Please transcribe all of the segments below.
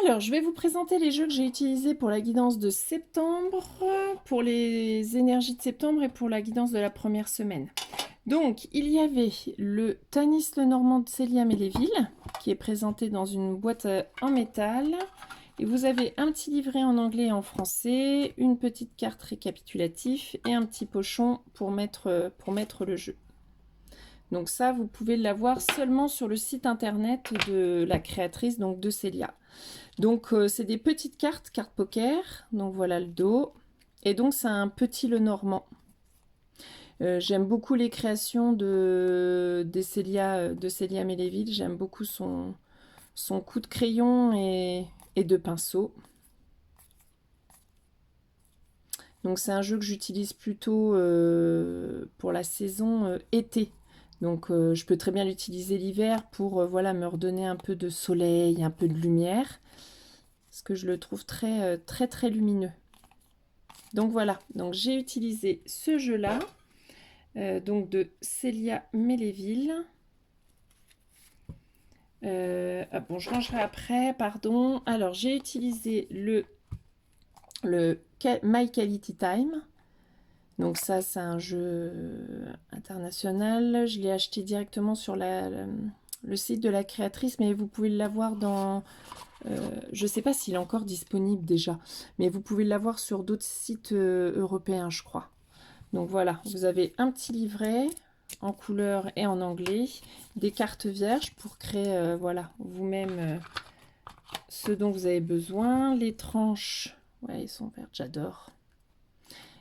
Alors, je vais vous présenter les jeux que j'ai utilisés pour la guidance de septembre, pour les énergies de septembre et pour la guidance de la première semaine. Donc, il y avait le Tanis Lenormand de Célia Méléville, qui est présenté dans une boîte en métal. Et vous avez un petit livret en anglais et en français, une petite carte récapitulative et un petit pochon pour mettre le jeu. Donc ça, vous pouvez l'avoir seulement sur le site internet de la créatrice, donc de Célia. Donc c'est des petites cartes poker. Donc voilà le dos. Et donc c'est un petit Lenormand. J'aime beaucoup les créations de Célia Méléville. J'aime beaucoup son coup de crayon et de pinceau. Donc c'est un jeu que j'utilise plutôt pour la saison été. Donc je peux très bien l'utiliser l'hiver pour voilà, me redonner un peu de soleil, un peu de lumière. Parce que je le trouve très très lumineux. Donc voilà, donc j'ai utilisé ce jeu-là, donc de Célia Méléville. Bon, je rangerai après, pardon. Alors j'ai utilisé le My Quality Time. Donc ça, c'est un jeu international. Je l'ai acheté directement sur le site de la créatrice, mais vous pouvez l'avoir dans... je ne sais pas s'il est encore disponible déjà, mais vous pouvez l'avoir sur d'autres sites européens, je crois. Donc voilà, vous avez un petit livret en couleur et en anglais, des cartes vierges pour créer voilà, vous-même ce dont vous avez besoin. Les tranches, ouais, ils sont vertes, j'adore.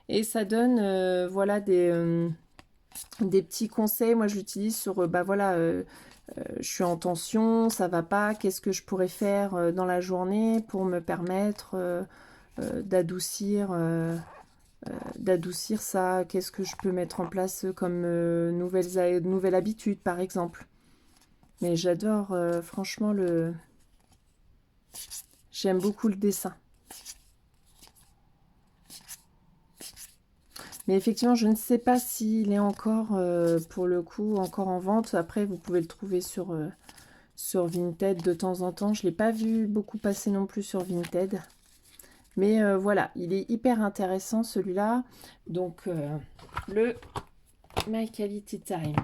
Et ça donne voilà des petits conseils. Moi, je l'utilise sur, bah voilà, je suis en tension, ça va pas, qu'est-ce que je pourrais faire dans la journée pour me permettre d'adoucir ça, qu'est-ce que je peux mettre en place comme nouvelle habitude, par exemple. Mais j'adore, franchement, j'aime beaucoup le dessin. Mais effectivement, je ne sais pas s'il est encore, pour le coup, encore en vente. Après, vous pouvez le trouver sur Vinted de temps en temps. Je ne l'ai pas vu beaucoup passer non plus sur Vinted. Mais voilà, il est hyper intéressant celui-là. Donc, le My Quality Time.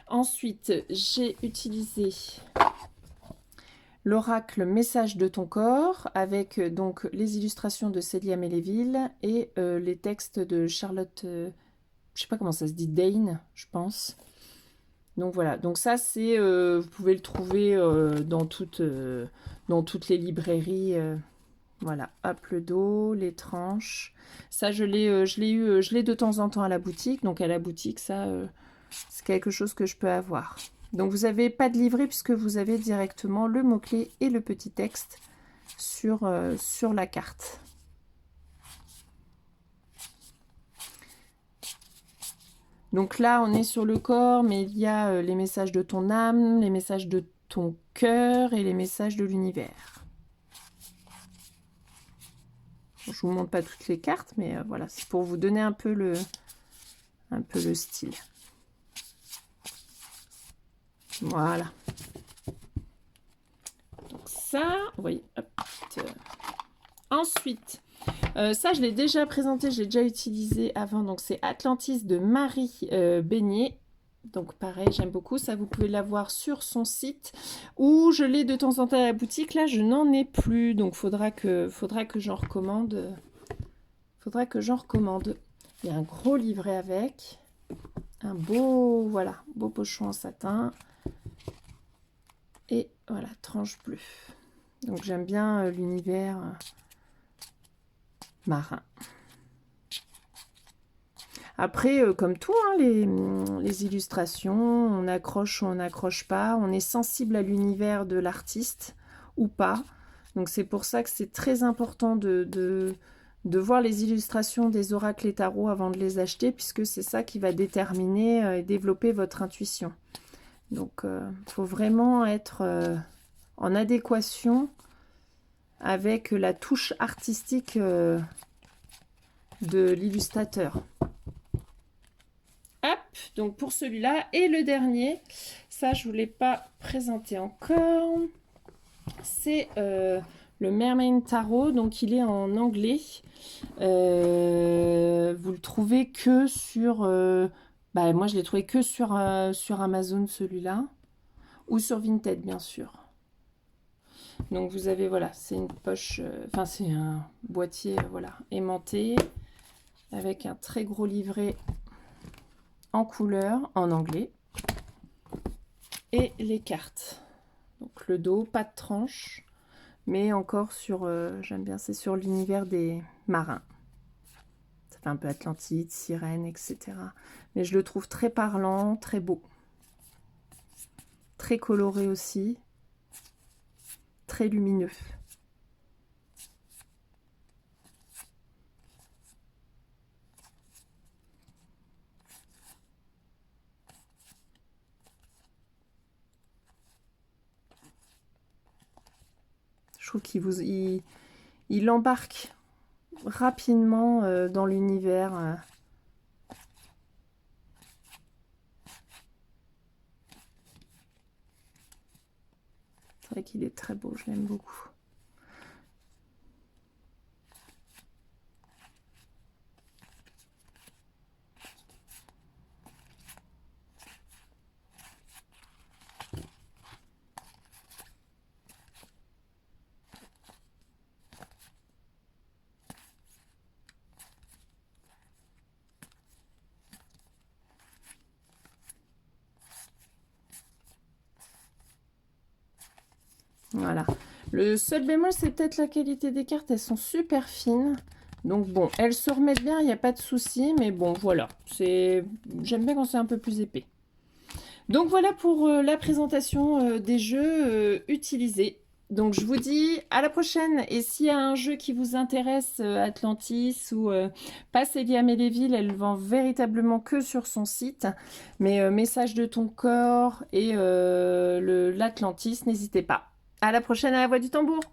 Ensuite, j'ai utilisé l'oracle Message de ton corps avec donc les illustrations de Célia Méléville et les textes de Charlotte, je sais pas comment ça se dit, Dane, je pense. Donc voilà, donc ça c'est, vous pouvez le trouver dans toutes les librairies. Voilà, hop le dos, les tranches. Ça je l'ai de temps en temps à la boutique. Donc à la boutique, ça c'est quelque chose que je peux avoir. Donc vous n'avez pas de livret puisque vous avez directement le mot-clé et le petit texte sur la carte. Donc là, on est sur le corps, mais il y a les messages de ton âme, les messages de ton cœur et les messages de l'univers. Je ne vous montre pas toutes les cartes, mais voilà, c'est pour vous donner un peu le style. Voilà. Donc ça, oui. Hop. Ensuite, ça je l'ai déjà présenté, je l'ai déjà utilisé avant. Donc c'est Atlantis de Marie Beignet. Donc pareil, j'aime beaucoup. Ça, vous pouvez l'avoir sur son site. Ou je l'ai de temps en temps à la boutique. Là, je n'en ai plus. Donc faudra que j'en recommande. Il y a un gros livret avec. Un beau, voilà, beau pochon en satin. Et voilà, tranche bleue. Donc j'aime bien l'univers marin. Après, comme tout, hein, les illustrations, on accroche ou on n'accroche pas. On est sensible à l'univers de l'artiste ou pas. Donc c'est pour ça que c'est très important de voir les illustrations des oracles et tarots avant de les acheter, puisque c'est ça qui va déterminer et développer votre intuition. Donc il faut vraiment être en adéquation avec la touche artistique de l'illustrateur. Hop, donc pour celui-là. Et le dernier, ça je ne vous l'ai pas présenté encore, c'est le Mermaid Tarot, donc il est en anglais. Vous le trouvez que sur... moi, je l'ai trouvé que sur Amazon, celui-là. Ou sur Vinted, bien sûr. Donc, vous avez, voilà, c'est une poche... Enfin, c'est un boîtier, voilà, aimanté. Avec un très gros livret en couleur, en anglais. Et les cartes. Donc, le dos, pas de tranche. Mais encore sur, j'aime bien, c'est sur l'univers des marins. Ça fait un peu Atlantide, sirène, etc. Mais je le trouve très parlant, très beau. Très coloré aussi. Très lumineux. Je trouve il embarque rapidement dans l'univers. C'est vrai qu'il est très beau, je l'aime beaucoup. Voilà. Le seul bémol, c'est peut-être la qualité des cartes. Elles sont super fines. Donc bon, elles se remettent bien, il n'y a pas de souci. Mais bon, voilà. J'aime bien quand c'est un peu plus épais. Donc voilà pour la présentation des jeux utilisés. Donc je vous dis à la prochaine. Et s'il y a un jeu qui vous intéresse, Atlantis ou pas Célia Méléville, elle vend véritablement que sur son site. Mais Message de ton corps et l'Atlantis, n'hésitez pas. À la prochaine à la Voix du Tambour.